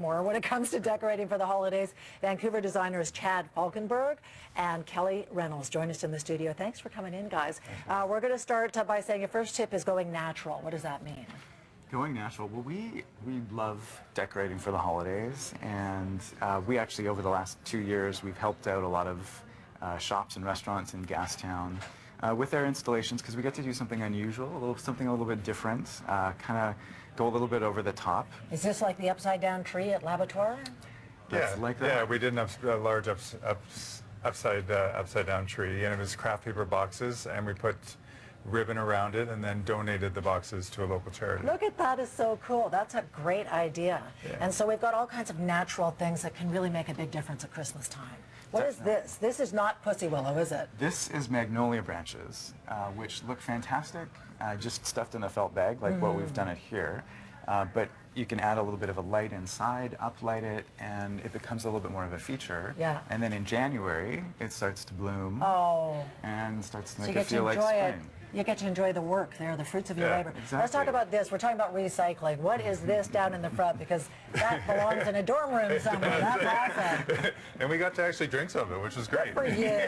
More when it comes to decorating for the holidays. Vancouver designers Chad Falkenberg and Kelly Reynolds join us in the studio. Thanks for coming in, guys. We're going to start by saying your first tip is going natural. What does that mean? Going natural. Well, we love decorating for the holidays, and we actually, over the last 2 years, we've helped out a lot of shops and restaurants in Gastown with their installations, because we get to do something unusual, something a little bit different, kind of go a little bit over the top. Is this like the upside down tree at Laboratoire? That's like that. Yeah, we did a large upside down tree, and it was craft paper boxes, and we put ribbon around it and then donated the boxes to a local charity. Look at that, is so cool. That's a great idea. Yeah. And so we've got all kinds of natural things that can really make a big difference at Christmas time. What is this? This is not pussy willow, is it? This is magnolia branches, which look fantastic, just stuffed in a felt bag like what we've done it here. But you can add a little bit of a light inside, uplight it, and it becomes a little bit more of a feature. Yeah. And then in January, it starts to bloom. Oh. And starts to So make you it get to feel like enjoy it. spring. You get to enjoy the work there, the fruits of your labor. Exactly. Let's talk about this. We're talking about recycling. What is this down in the front? Because that belongs in a dorm room somewhere. That's awesome. And we got to actually drink some of it, which was great. For you.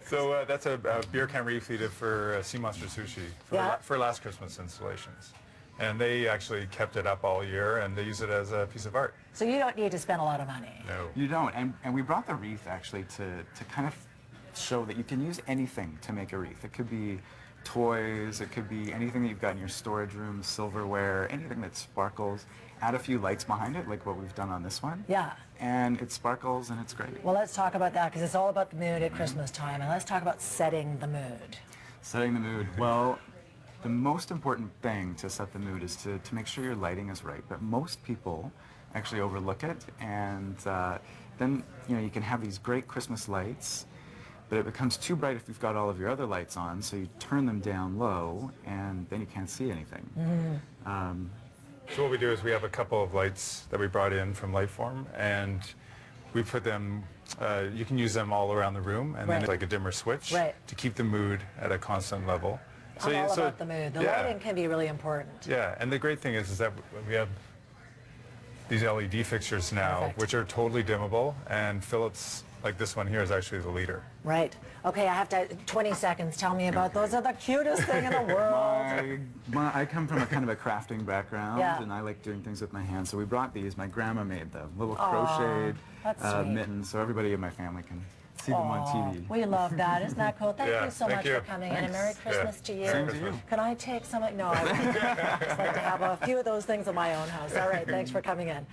So that's a beer can refeed for Sea Monster Sushi for last Christmas installations. And they actually kept it up all year, and they use it as a piece of art. So you don't need to spend a lot of money. No. You don't. And we brought the wreath actually to kind of show that you can use anything to make a wreath. It could be toys, it could be anything that you've got in your storage room, silverware, anything that sparkles. Add a few lights behind it, like what we've done on this one. Yeah. And it sparkles and it's great. Well, let's talk about that, because it's all about the mood at Christmas time. And let's talk about setting the mood. Setting the mood. Well, the most important thing to set the mood is to make sure your lighting is right. But most people actually overlook it, and then you can have these great Christmas lights, but it becomes too bright if you've got all of your other lights on, so you turn them down low, and then you can't see anything. So what we do is we have a couple of lights that we brought in from Lightform, and we put them, you can use them all around the room, and then it's like a dimmer switch to keep the mood at a constant level. I'm all about the mood. The lighting can be really important. Yeah, and the great thing is that we have these LED fixtures now, which are totally dimmable, and Philips, like this one here, is actually the leader. Right. Okay, I have to, 20 seconds, tell me about those. Are the cutest thing in the world. I come from a kind of a crafting background, and I like doing things with my hands, so we brought these. My grandma made them, little crocheted mittens, so everybody in my family can see them on TV. We love that. Isn't that cool? Thank you so much for coming in, and Merry Christmas to you. Same to you. Can I take some? No, I would just like to have a few of those things in my own house. All right, thanks for coming in.